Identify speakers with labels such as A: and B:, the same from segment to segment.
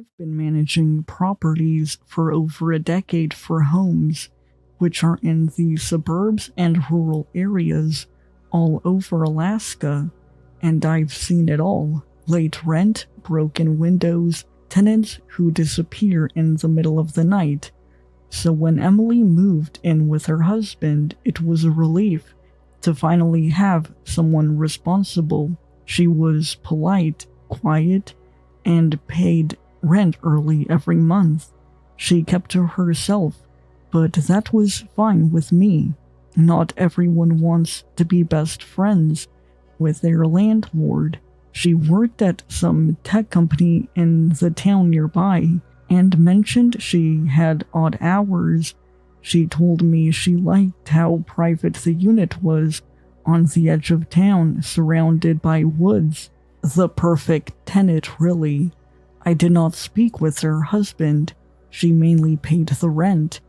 A: I've been managing properties for over a decade for homes, which are in the suburbs and rural areas all over Alaska, and I've seen it all. Late rent, broken windows, tenants who disappear in the middle of the night. So when Emily moved in with her husband, it was a relief to finally have someone responsible. She was polite, quiet, and paid rent early every month. She kept to herself, but that was fine with me. Not everyone wants to be best friends with their landlord. She worked at some tech company in the town nearby and mentioned she had odd hours. She told me she liked how private the unit was on the edge of town, surrounded by woods. The perfect tenant, really. I did not speak with her husband. She mainly paid the rent,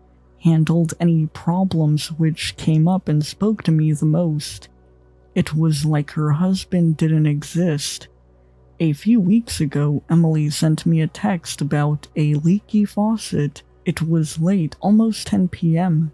A: handled any problems which came up, and spoke to me the most. It was like her husband didn't exist. A few weeks ago, Emily sent me a text about a leaky faucet. It was late, almost 10 p.m.,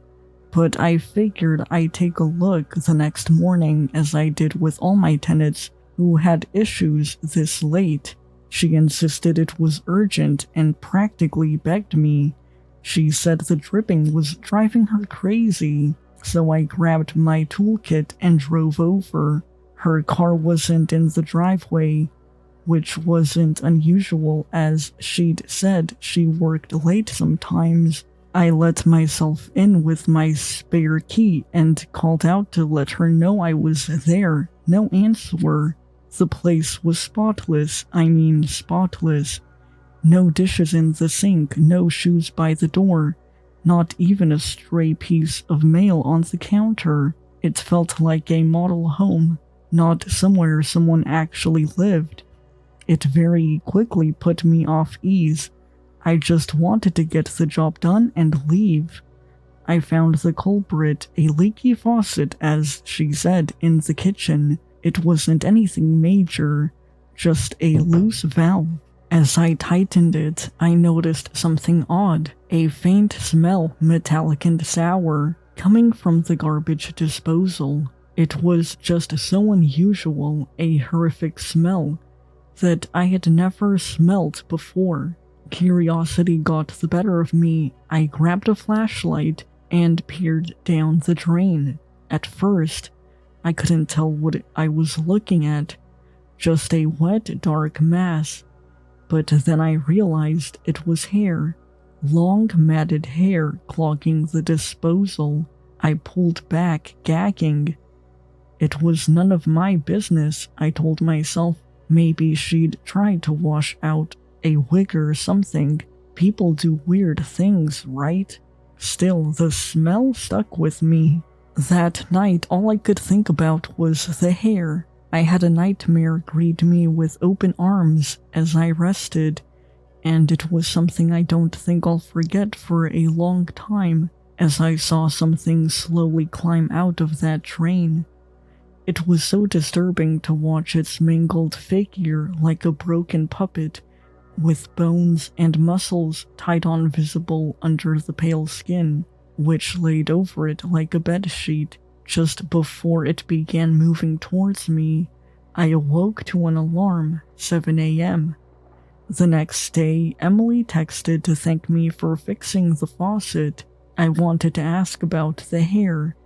A: but I figured I'd take a look the next morning, as I did with all my tenants who had issues this late. She insisted it was urgent and practically begged me. She said the dripping was driving her crazy, so I grabbed my toolkit and drove over. Her car wasn't in the driveway, which wasn't unusual, as she'd said she worked late sometimes. I let myself in with my spare key and called out to let her know I was there. No answer. The place was spotless. Spotless. No dishes in the sink, no shoes by the door, not even a stray piece of mail on the counter. It felt like a model home, not somewhere someone actually lived. It very quickly put me off ease. I just wanted to get the job done and leave. I found the culprit, a leaky faucet, as she said, in the kitchen. It wasn't anything major, just a loose valve. As I tightened it, I noticed something odd, a faint smell, metallic and sour, coming from the garbage disposal. It was just so unusual, a horrific smell, that I had never smelt before. Curiosity got the better of me. I grabbed a flashlight and peered down the drain. At first, I couldn't tell what I was looking at, just a wet, dark mass. But then I realized it was hair, long matted hair clogging the disposal. I pulled back, gagging. It was none of my business, I told myself. Maybe she'd tried to wash out a wig or something. People do weird things, right? Still, the smell stuck with me. That night, all I could think about was the hair. I had a nightmare greet me with open arms as I rested, and it was something I don't think I'll forget for a long time, as I saw something slowly climb out of that drain. It was so disturbing to watch its mangled figure like a broken puppet, with bones and muscles tied on visible under the pale skin, which laid over it like a bedsheet. Just before it began moving towards me, I awoke to an alarm, 7 a.m. The next day, Emily texted to thank me for fixing the faucet. I wanted to ask about the hair,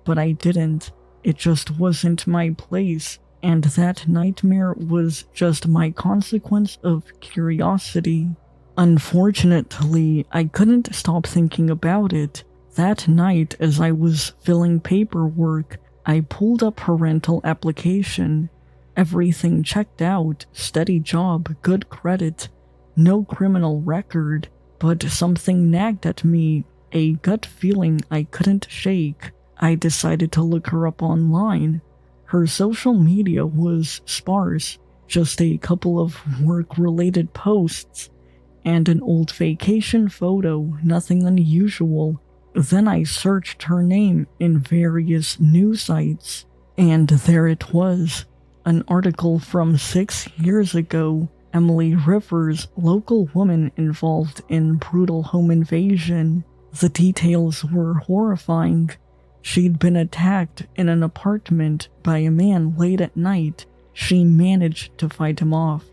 A: but I didn't. It just wasn't my place, and that nightmare was just my consequence of curiosity. Unfortunately, I couldn't stop thinking about it. That night, as I was filling paperwork, I pulled up her rental application. Everything checked out, steady job, good credit, no criminal record, but something nagged at me, a gut feeling I couldn't shake. I decided to look her up online. Her social media was sparse, just a couple of work-related posts, and an old vacation photo, nothing unusual. Then I searched her name in various news sites, and there it was, an article from 6 years ago, Emily Rivers, local woman involved in brutal home invasion. The details were horrifying. She'd been attacked in an apartment by a man late at night. She managed to fight him off,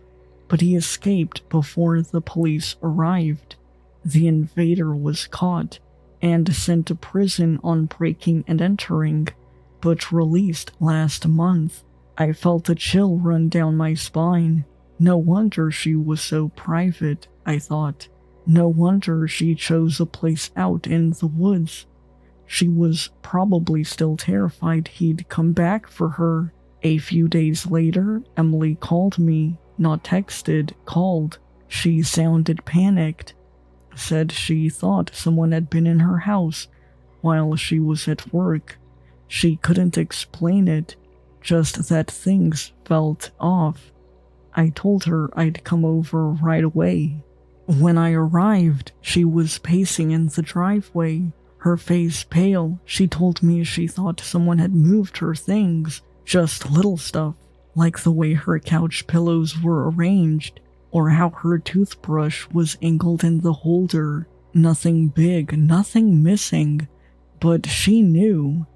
A: but he escaped before the police arrived. The invader was caught and sent to prison on breaking and entering, but released last month. I felt a chill run down my spine. No wonder she was so private, I thought. No wonder she chose a place out in the woods. She was probably still terrified he'd come back for her. A few days later, Emily called me, not texted, called. She sounded panicked. Said she thought someone had been in her house while she was at work. She couldn't explain it, just that things felt off. I told her I'd come over right away. When I arrived, she was pacing in the driveway, her face pale. She told me she thought someone had moved her things, just little stuff, like the way her couch pillows were arranged, or how her toothbrush was angled in the holder. Nothing big, nothing missing, but she knew.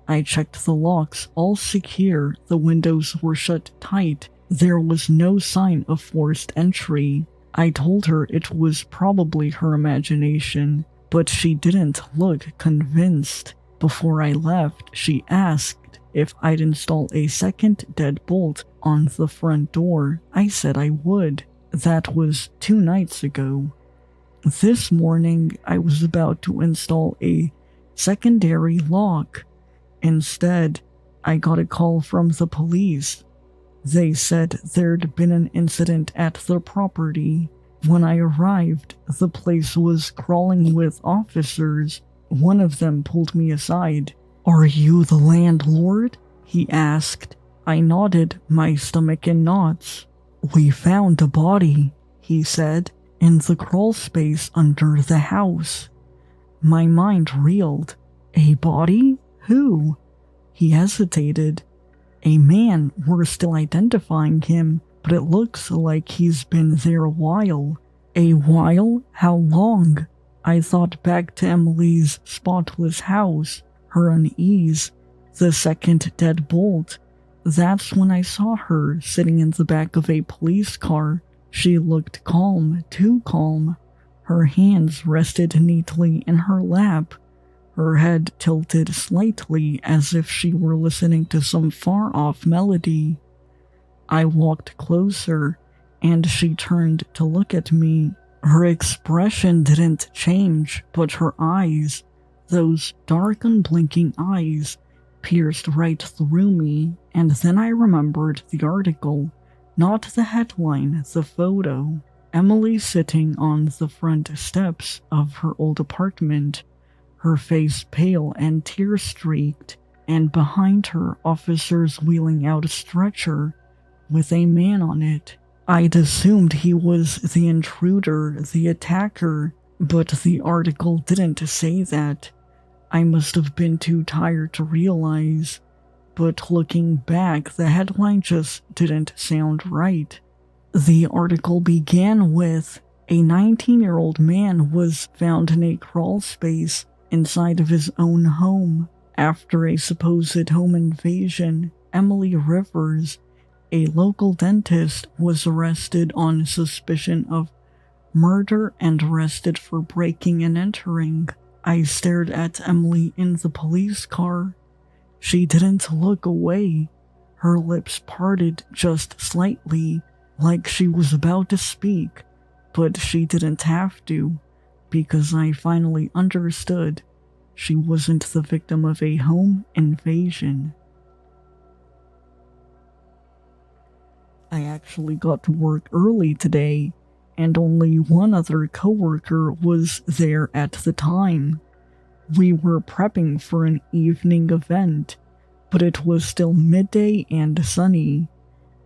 A: I checked the locks, all secure, the windows were shut tight. There was no sign of forced entry. I told her it was probably her imagination, but she didn't look convinced. Before I left, she asked if I'd install a second deadbolt on the front door. I said I would. That was 2 nights ago. This morning, I was about to install a secondary lock. Instead, I got a call from the police. They said there'd been an incident at the property. When I arrived, the place was crawling with officers. One of them pulled me aside. "Are you the landlord?" he asked. I nodded, my stomach in knots. "We found a body," he said, "in the crawl space under the house." My mind reeled. A body? Who? He hesitated. A man, we're still identifying him, but it looks like he's been there a while. A while? How long? I thought back to Emily's spotless house, her unease, the second deadbolt. That's when I saw her sitting in the back of a police car. She looked calm, too calm. Her hands rested neatly in her lap, her head tilted slightly as if she were listening to some far-off melody. I walked closer, and she turned to look at me. Her expression didn't change, but her eyes, those dark unblinking eyes, pierced right through me, and then I remembered the article, not the headline, the photo. Emily sitting on the front steps of her old apartment, her face pale and tear-streaked, and behind her officers wheeling out a stretcher with a man on it. I'd assumed he was the intruder, the attacker, but the article didn't say that. I must have been too tired to realize, but looking back, the headline just didn't sound right. The article began with, "A 19-year-old man was found in a crawl space inside of his own home after a supposed home invasion. Emily Rivers, a local dentist, was arrested on suspicion of murder and arrested for breaking and entering." I stared at Emily in the police car. She didn't look away. Her lips parted just slightly, like she was about to speak, but she didn't have to, because I finally understood she wasn't the victim of a home invasion. I actually got to work early today, and only one other coworker was there at the time. We were prepping for an evening event, but it was still midday and sunny.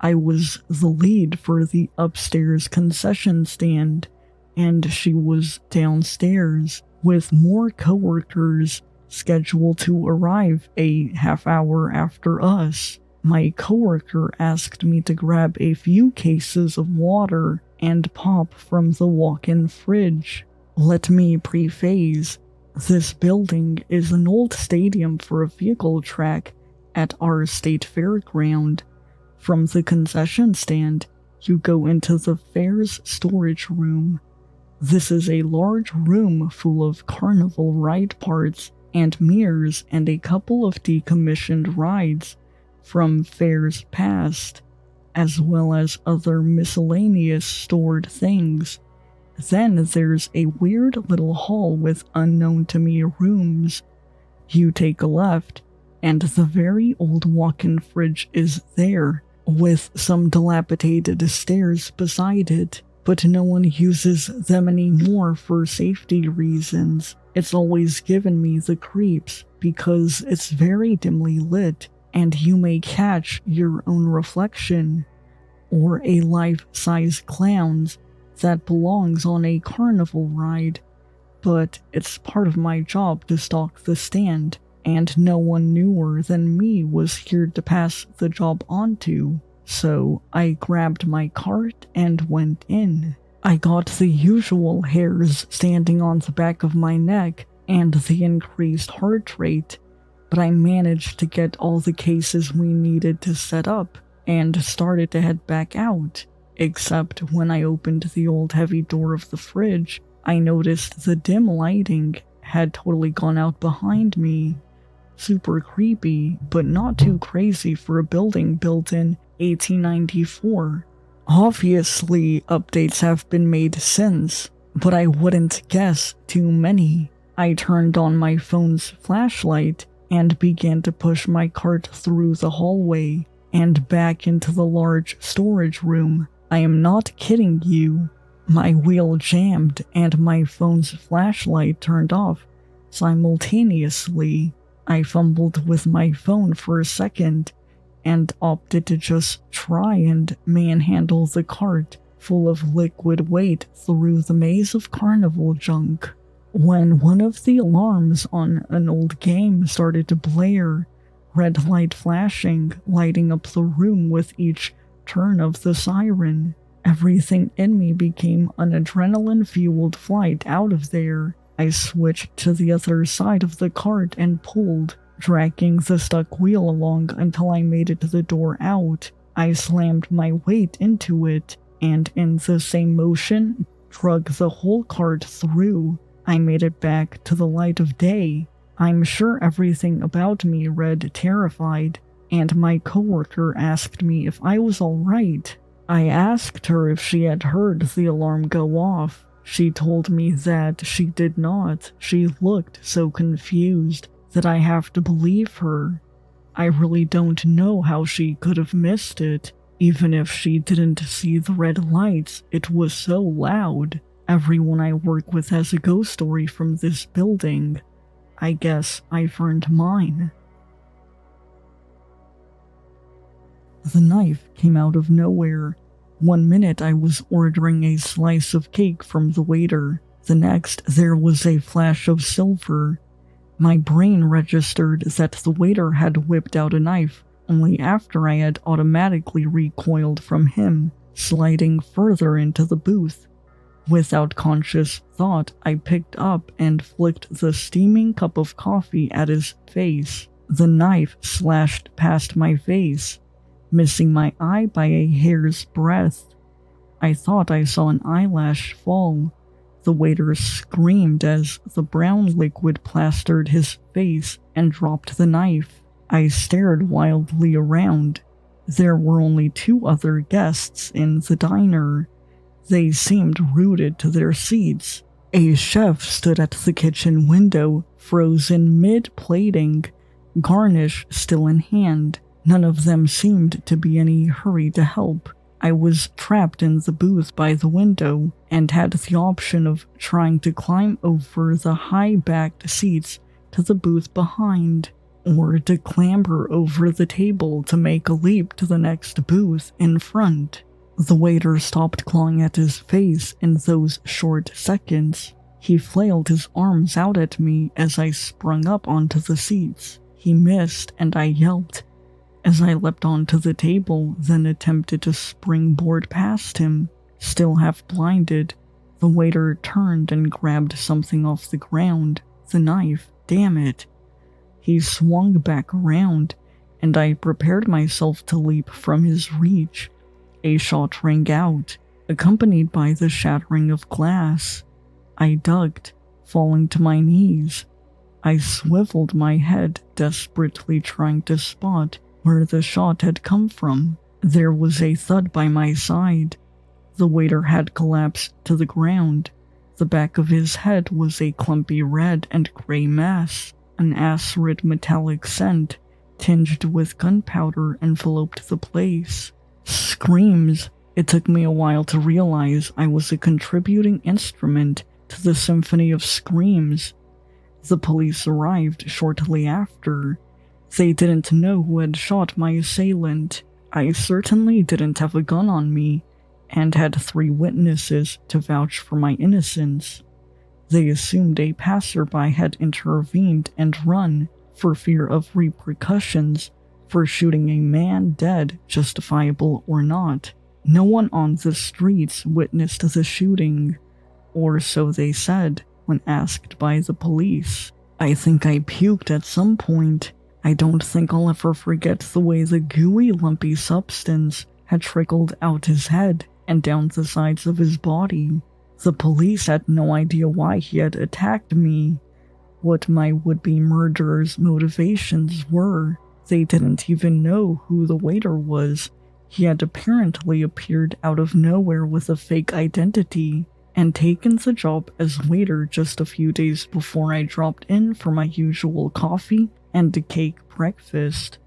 A: I was the lead for the upstairs concession stand, and she was downstairs with more coworkers scheduled to arrive a half hour after us. My coworker asked me to grab a few cases of water and pop from the walk-in fridge. Let me preface, this building is an old stadium for a vehicle track at our state fairground. From the concession stand, you go into the fair's storage room. This is a large room full of carnival ride parts and mirrors and a couple of decommissioned rides from fairs past, as well as other miscellaneous stored things. Then there's a weird little hall with unknown to me rooms. You take a left, and the very old walk-in fridge is there, with some dilapidated stairs beside it, but no one uses them anymore for safety reasons. It's always given me the creeps because it's very dimly lit, and you may catch your own reflection, or a life-size clown's that belongs on a carnival ride, but it's part of my job to stalk the stand, and no one newer than me was here to pass the job on to, so I grabbed my cart and went in. I got the usual hairs standing on the back of my neck and the increased heart rate, but I managed to get all the cases we needed to set up and started to head back out, except when I opened the old heavy door of the fridge, I noticed the dim lighting had totally gone out behind me. Super creepy, but not too crazy for a building built in 1894. Obviously, updates have been made since, but I wouldn't guess too many. I turned on my phone's flashlight and began to push my cart through the hallway and back into the large storage room. I am not kidding you. My wheel jammed and my phone's flashlight turned off simultaneously. I fumbled with my phone for a second and opted to just try and manhandle the cart full of liquid weight through the maze of carnival junk. When one of the alarms on an old game started to blare, red light flashing, lighting up the room with each turn of the siren, everything in me became an adrenaline-fueled flight out of there. I switched to the other side of the cart and pulled, dragging the stuck wheel along until I made it to the door out. I slammed my weight into it, and in the same motion, drug the whole cart through. I made it back to the light of day. I'm sure everything about me read terrified, and my coworker asked me if I was alright. I asked her if she had heard the alarm go off. She told me that she did not. She looked so confused that I have to believe her. I really don't know how she could have missed it. Even if she didn't see the red lights, it was so loud. Everyone I work with has a ghost story from this building. I guess I've earned mine. The knife came out of nowhere. One minute I was ordering a slice of cake from the waiter. The next, there was a flash of silver. My brain registered that the waiter had whipped out a knife only after I had automatically recoiled from him, sliding further into the booth. Without conscious thought, I picked up and flicked the steaming cup of coffee at his face. The knife slashed past my face, missing my eye by a hair's breadth. I thought I saw an eyelash fall. The waiter screamed as the brown liquid plastered his face and dropped the knife. I stared wildly around. There were only 2 other guests in the diner. They seemed rooted to their seats. A chef stood at the kitchen window, frozen mid-plating, garnish still in hand. None of them seemed to be in any hurry to help. I was trapped in the booth by the window and had the option of trying to climb over the high-backed seats to the booth behind, or to clamber over the table to make a leap to the next booth in front. The waiter stopped clawing at his face in those short seconds. He flailed his arms out at me as I sprung up onto the seats. He missed, and I yelped, As I leapt onto the table, then attempted to springboard past him, still half blinded, the waiter turned and grabbed something off the ground. The knife, damn it. He swung back around, and I prepared myself to leap from his reach. A shot rang out, accompanied by the shattering of glass. I ducked, falling to my knees. I swiveled my head, desperately trying to spot where the shot had come from. There was a thud by my side. The waiter had collapsed to the ground. The back of his head was a clumpy red and gray mess. An acrid metallic scent, tinged with gunpowder, enveloped the place. Screams! It took me a while to realize I was a contributing instrument to the symphony of screams. The police arrived shortly after. They didn't know who had shot my assailant. I certainly didn't have a gun on me, and had 3 witnesses to vouch for my innocence. They assumed a passerby had intervened and run, for fear of repercussions, for shooting a man dead, justifiable or not. No one on the streets witnessed the shooting, or so they said when asked by the police. I think I puked at some point. I don't think I'll ever forget the way the gooey, lumpy substance had trickled out his head and down the sides of his body. The police had no idea why he had attacked me, what my would-be murderer's motivations were. They didn't even know who the waiter was. He had apparently appeared out of nowhere with a fake identity, and taken the job as waiter just a few days before I dropped in for my usual coffee and a cake breakfast.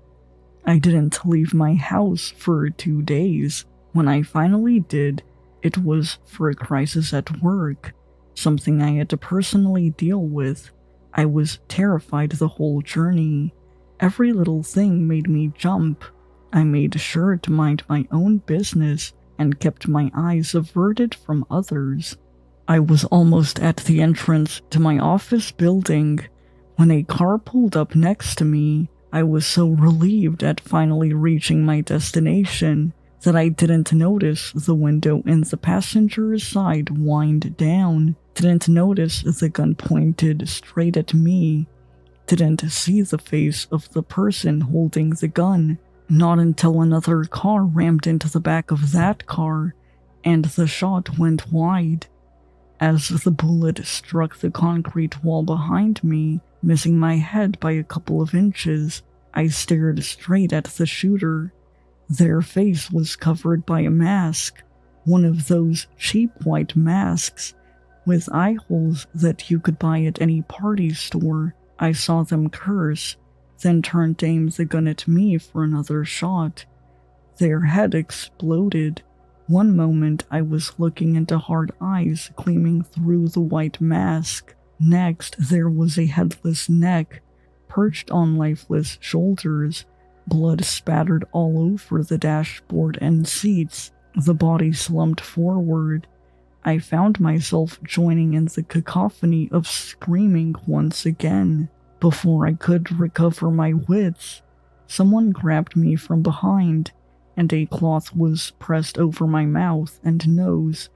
A: I didn't leave my house for 2 days. When I finally did, it was for a crisis at work, something I had to personally deal with. I was terrified the whole journey. Every little thing made me jump. I made sure to mind my own business and kept my eyes averted from others. I was almost at the entrance to my office building when a car pulled up next to me. I was so relieved at finally reaching my destination that I didn't notice the window in the passenger's side wind down, didn't notice the gun pointed straight at me, didn't see the face of the person holding the gun. Not until another car rammed into the back of that car, and the shot went wide. As the bullet struck the concrete wall behind me, missing my head by a couple of inches, I stared straight at the shooter. Their face was covered by a mask, one of those cheap white masks, with eye holes that you could buy at any party store. I saw them curse, then turn to aim the gun at me for another shot. Their head exploded. One moment I was looking into hard eyes gleaming through the white mask. Next, there was a headless neck, perched on lifeless shoulders. Blood spattered all over the dashboard and seats. The body slumped forward. I found myself joining in the cacophony of screaming once again. Before I could recover my wits, someone grabbed me from behind, and a cloth was pressed over my mouth and nose.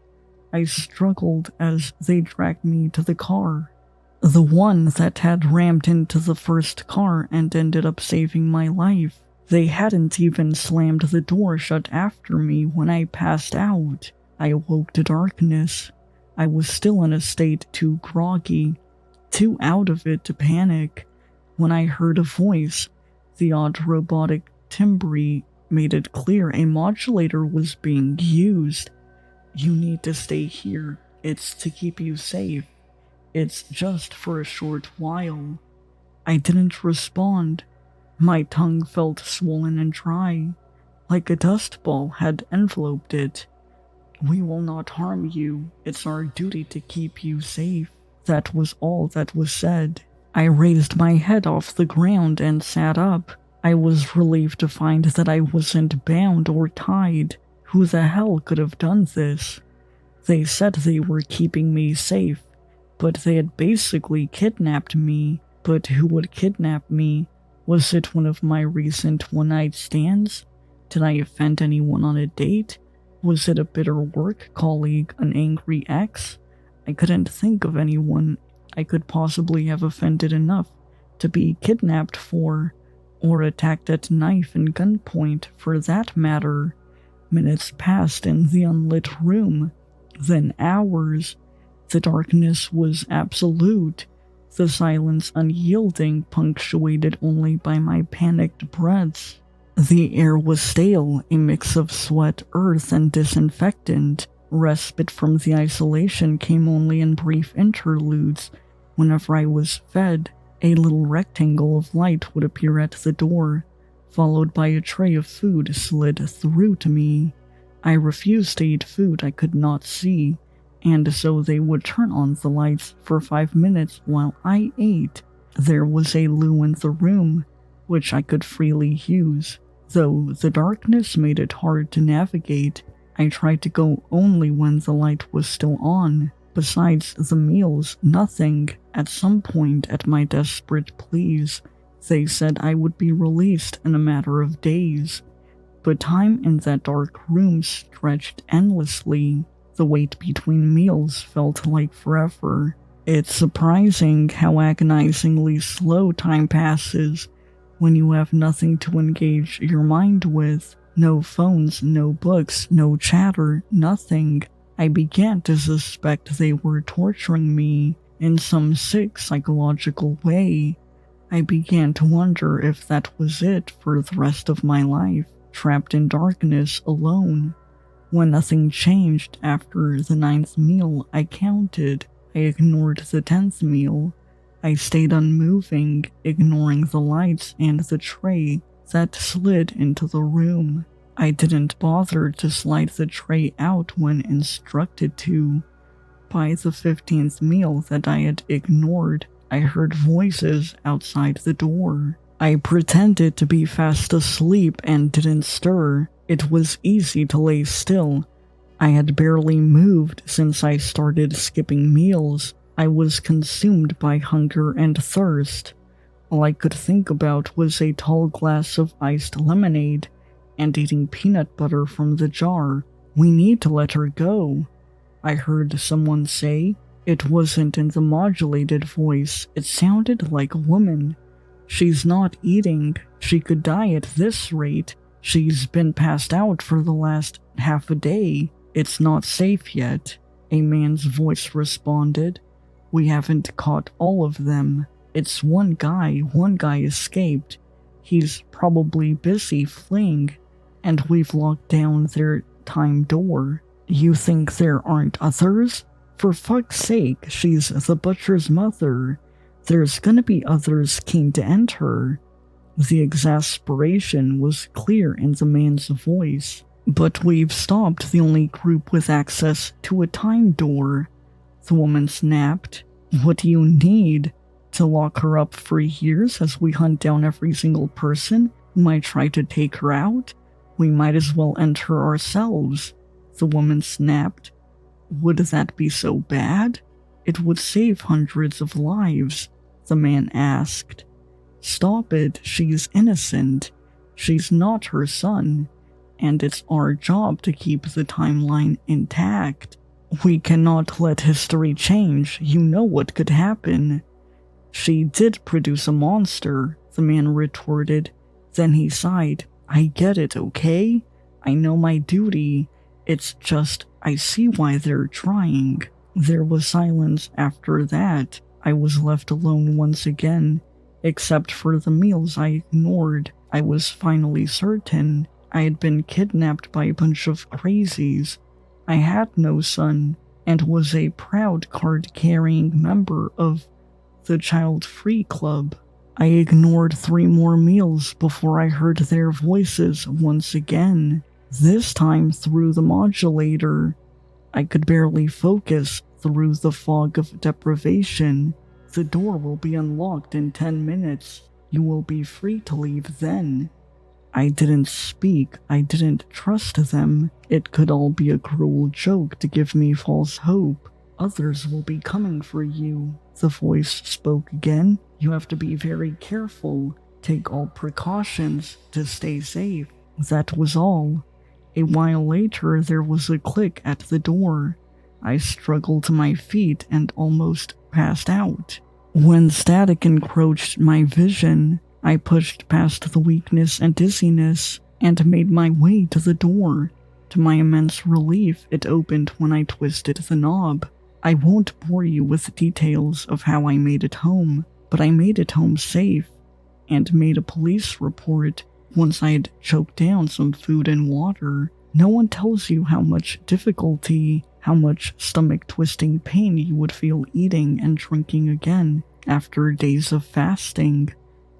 A: I struggled as they dragged me to the car. The one that had rammed into the first car and ended up saving my life. They hadn't even slammed the door shut after me when I passed out. I awoke to darkness. I was still in a state too groggy, too out of it to panic, when I heard a voice. The odd robotic timbre made it clear a modulator was being used. "You need to stay here. It's to keep you safe. It's just for a short while." I didn't respond. My tongue felt swollen and dry, like a dust ball had enveloped it. "We will not harm you. It's our duty to keep you safe." That was all that was said. I raised my head off the ground and sat up. I was relieved to find that I wasn't bound or tied. Who the hell could have done this? They said they were keeping me safe, but they had basically kidnapped me. But who would kidnap me? Was it one of my recent one-night stands? Did I offend anyone on a date? Was it a bitter work colleague, an angry ex? I couldn't think of anyone I could possibly have offended enough to be kidnapped for, or attacked at knife and gunpoint for that matter. Minutes passed in the unlit room, then hours. The darkness was absolute, the silence unyielding, punctuated only by my panicked breaths. The air was stale, a mix of sweat, earth, and disinfectant. Respite from the isolation came only in brief interludes. Whenever I was fed, a little rectangle of light would appear at the door, followed by a tray of food slid through to me. I refused to eat food I could not see, and so they would turn on the lights for 5 minutes while I ate. There was a loo in the room, which I could freely use. Though the darkness made it hard to navigate, I tried to go only when the light was still on. Besides the meals, nothing. At some point, at my desperate pleas, they said I would be released in a matter of days. But time in that dark room stretched endlessly. The wait between meals felt like forever. It's surprising how agonizingly slow time passes when you have nothing to engage your mind with. No phones, no books, no chatter, nothing. I began to suspect they were torturing me in some sick psychological way. I began to wonder if that was it for the rest of my life, trapped in darkness alone. When nothing changed after the 9th meal, I counted. I ignored the 10th meal. I stayed unmoving, ignoring the lights and the tray that slid into the room. I didn't bother to slide the tray out when instructed to. By the 15th meal that I had ignored, I heard voices outside the door. I pretended to be fast asleep and didn't stir. It was easy to lay still. I had barely moved since I started skipping meals. I was consumed by hunger and thirst. All I could think about was a tall glass of iced lemonade and eating peanut butter from the jar. "We need to let her go," I heard someone say. It wasn't in the modulated voice. It sounded like a woman. "She's not eating. She could die at this rate. She's been passed out for the last half a day. It's not safe yet," a man's voice responded. "We haven't caught all of them. It's one guy escaped. He's probably busy fleeing, and we've locked down their time door. You think there aren't others? For fuck's sake, she's the butcher's mother. There's gonna be others keen to end her." The exasperation was clear in the man's voice. "But we've stopped the only group with access to a time door," the woman snapped. "What do you need? To lock her up for years as we hunt down every single person who might try to take her out? We might as well end her ourselves," the woman snapped. "Would that be so bad? It would save hundreds of lives," the man asked. "Stop it, she's innocent. She's not her son, and it's our job to keep the timeline intact. We cannot let history change. You know what could happen." "She did produce a monster," the man retorted. Then he sighed. "I get it, okay? I know my duty. It's just, I see why they're trying." There was silence after that. I was left alone once again. Except for the meals I ignored, I was finally certain I had been kidnapped by a bunch of crazies. I had no son, and was a proud card-carrying member of the Child-Free Club. I ignored 3 more meals before I heard their voices once again, this time through the modulator. I could barely focus through the fog of deprivation. "The door will be unlocked in 10 minutes. You will be free to leave then." I didn't speak. I didn't trust them. It could all be a cruel joke to give me false hope. "Others will be coming for you," the voice spoke again. "You have to be very careful. take all precautions to stay safe. That was all. A while later, there was a click at the door. I struggled to my feet and almost passed out. When static encroached my vision, I pushed past the weakness and dizziness and made my way to the door. To my immense relief, it opened when I twisted the knob. I won't bore you with details of how I made it home, but I made it home safe and made a police report once I had choked down some food and water. No one tells you how much difficulty, how much stomach-twisting pain you would feel eating and drinking again after days of fasting.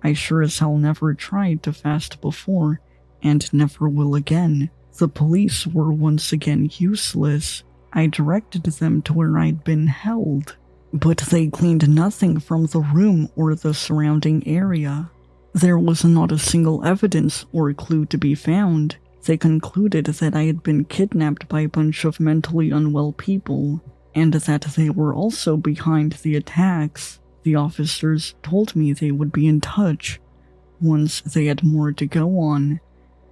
A: I sure as hell never tried to fast before, and never will again. The police were once again useless. I directed them to where I'd been held, but they gleaned nothing from the room or the surrounding area. There was not a single evidence or clue to be found. They concluded that I had been kidnapped by a bunch of mentally unwell people, and that they were also behind the attacks. The officers told me they would be in touch once they had more to go on,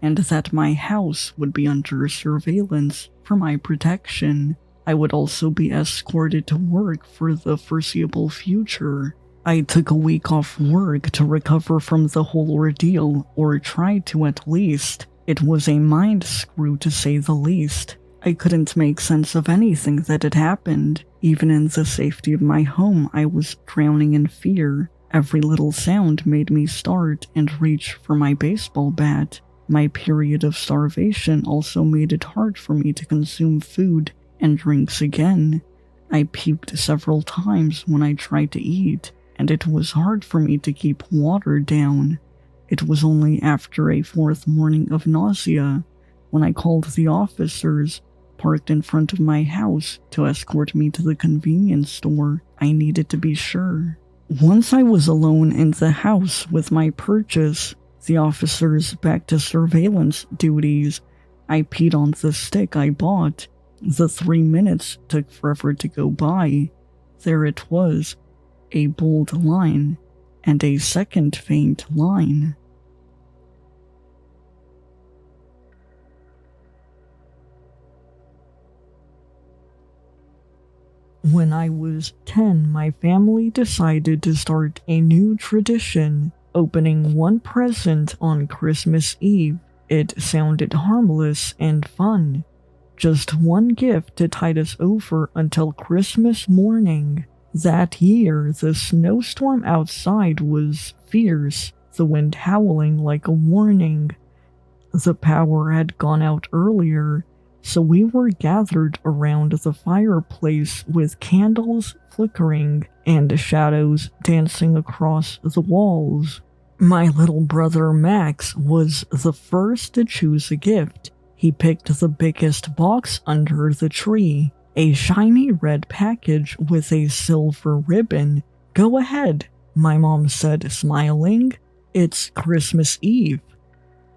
A: and that my house would be under surveillance for my protection. I would also be escorted to work for the foreseeable future. I took a week off work to recover from the whole ordeal, or tried to at least. It was a mind screw to say the least. I couldn't make sense of anything that had happened. Even in the safety of my home, I was drowning in fear. Every little sound made me start and reach for my baseball bat. My period of starvation also made it hard for me to consume food and drinks again. I puked several times when I tried to eat, and it was hard for me to keep water down. It was only after a fourth morning of nausea when I called the officers parked in front of my house to escort me to the convenience store. I needed to be sure. Once I was alone in the house with my purchase, the officers back to surveillance duties. I peed on the stick I bought. The 3 minutes took forever to go by. There it was, a bold line, and a second faint line. When I was 10, my family decided to start a new tradition, opening one present on Christmas Eve. It sounded harmless and fun. Just one gift to tide us over until Christmas morning. That year, the snowstorm outside was fierce, the wind howling like a warning. The power had gone out earlier, so we were gathered around the fireplace with candles flickering and shadows dancing across the walls. My little brother Max was the first to choose a gift. He picked the biggest box under the tree, a shiny red package with a silver ribbon. "Go ahead," my mom said, smiling. "It's Christmas Eve."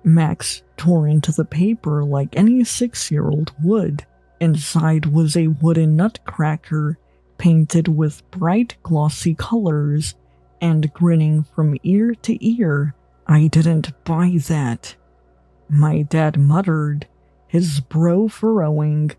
A: Max tore into the paper like any 6-year-old would. Inside was a wooden nutcracker painted with bright glossy colors and grinning from ear to ear. "I didn't buy that," my dad muttered, his brow furrowing.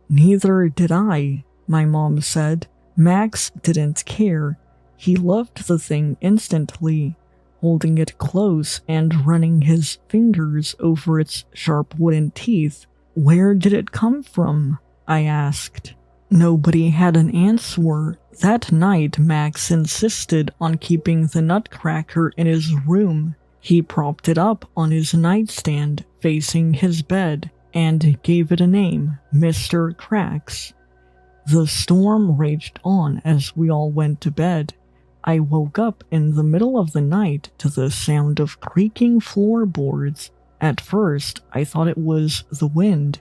A: "Neither did I," my mom said. Max didn't care. He loved the thing instantly, holding it close and running his fingers over its sharp wooden teeth. "Where did it come from?" I asked. Nobody had an answer. That night, Max insisted on keeping the nutcracker in his room. He propped it up on his nightstand, facing his bed, and gave it a name, Mr. Cracks. The storm raged on as we all went to bed. I woke up in the middle of the night to the sound of creaking floorboards. At first, I thought it was the wind,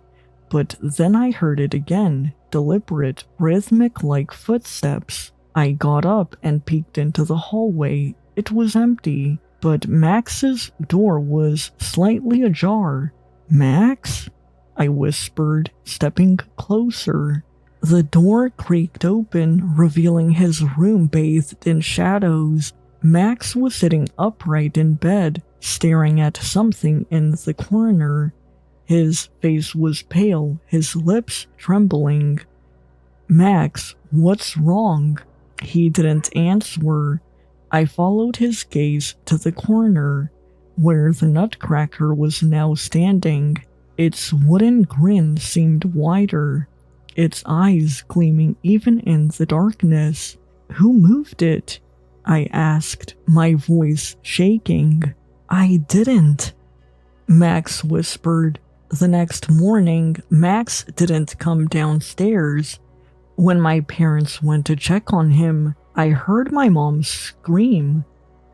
A: but then I heard it again, deliberate, rhythmic-like footsteps. I got up and peeked into the hallway. It was empty, but Max's door was slightly ajar. "Max?" I whispered, stepping closer. The door creaked open, revealing his room bathed in shadows. Max was sitting upright in bed, staring at something in the corner. His face was pale, his lips trembling. "Max, what's wrong?" He didn't answer. I followed his gaze to the corner, where the Nutcracker was now standing. Its wooden grin seemed wider, its eyes gleaming even in the darkness. "Who moved it?" I asked, my voice shaking. "I didn't," Max whispered. The next morning, Max didn't come downstairs. When my parents went to check on him, I heard my mom scream.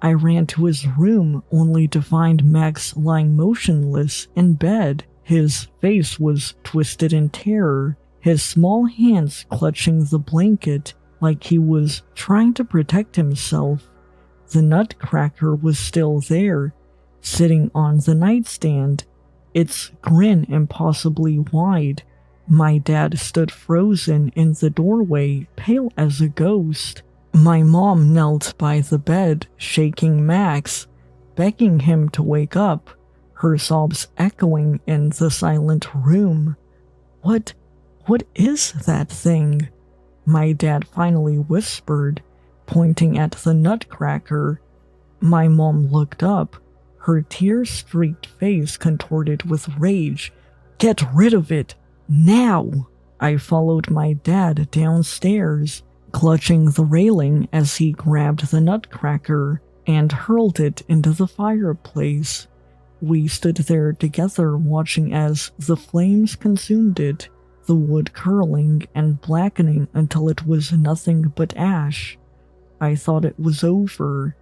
A: I ran to his room only to find Max lying motionless in bed. His face was twisted in terror, his small hands clutching the blanket like he was trying to protect himself. The Nutcracker was still there, sitting on the nightstand, its grin impossibly wide. My dad stood frozen in the doorway, pale as a ghost. My mom knelt by the bed, shaking Max, begging him to wake up, her sobs echoing in the silent room. What is that thing?" My dad finally whispered, pointing at the Nutcracker. My mom looked up, her tear-streaked face contorted with rage. "Get rid of it! Now!" I followed my dad downstairs, clutching the railing as he grabbed the Nutcracker and hurled it into the fireplace. We stood there together watching as the flames consumed it, the wood curling and blackening until it was nothing but ash. I thought it was over.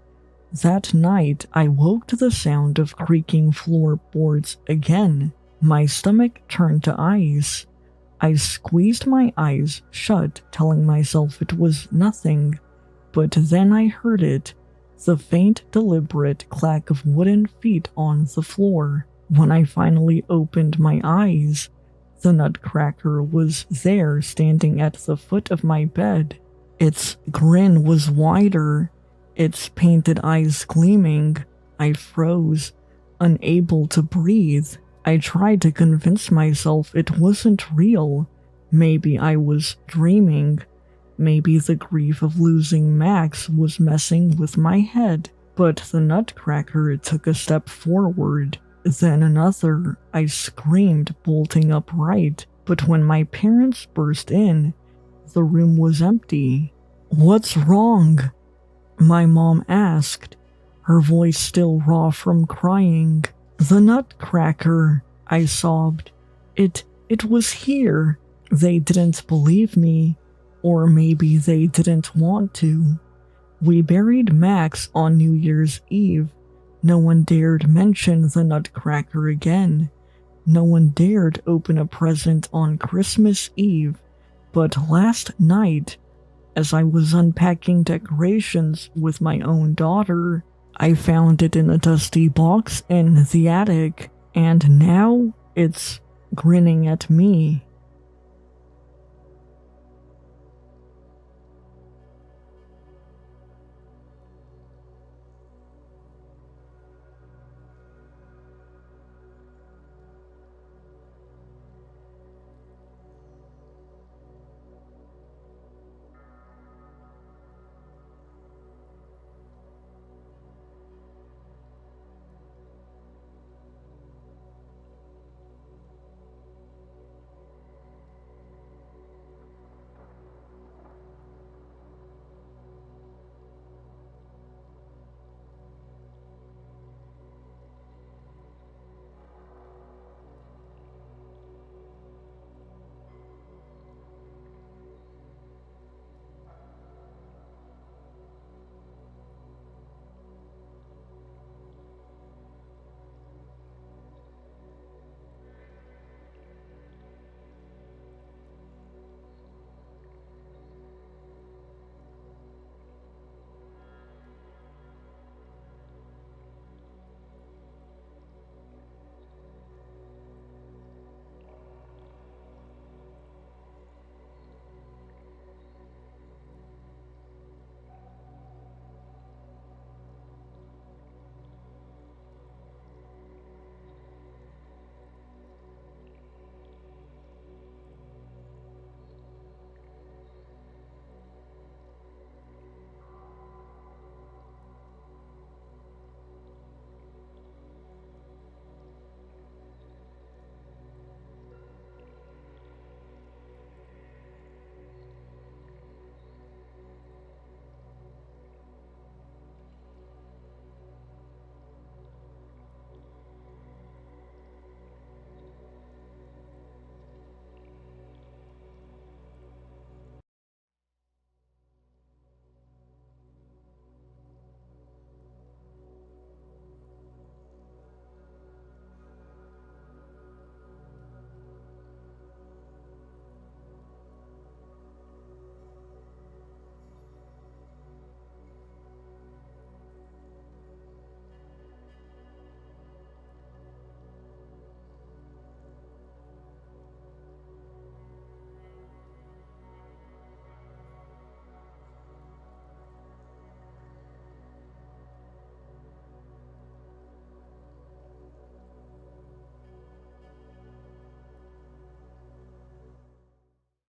A: That night, I woke to the sound of creaking floorboards again. My stomach turned to ice. I squeezed my eyes shut, telling myself it was nothing. But then I heard it, the faint, deliberate clack of wooden feet on the floor. When I finally opened my eyes, the Nutcracker was there, standing at the foot of my bed. Its grin was wider, its painted eyes gleaming. I froze, unable to breathe. I tried to convince myself it wasn't real. Maybe I was dreaming. Maybe the grief of losing Max was messing with my head. But the Nutcracker took a step forward, then another. I screamed, bolting upright. But when my parents burst in, the room was empty. "What's wrong?" my mom asked, her voice still raw from crying. "The Nutcracker," I sobbed. It was here." They didn't believe me, or maybe they didn't want to. We buried Max on New Year's Eve. No one dared mention the Nutcracker again. No one dared open a present on Christmas Eve. But last night, as I was unpacking decorations with my own daughter, I found it in a dusty box in the attic, and now it's grinning at me.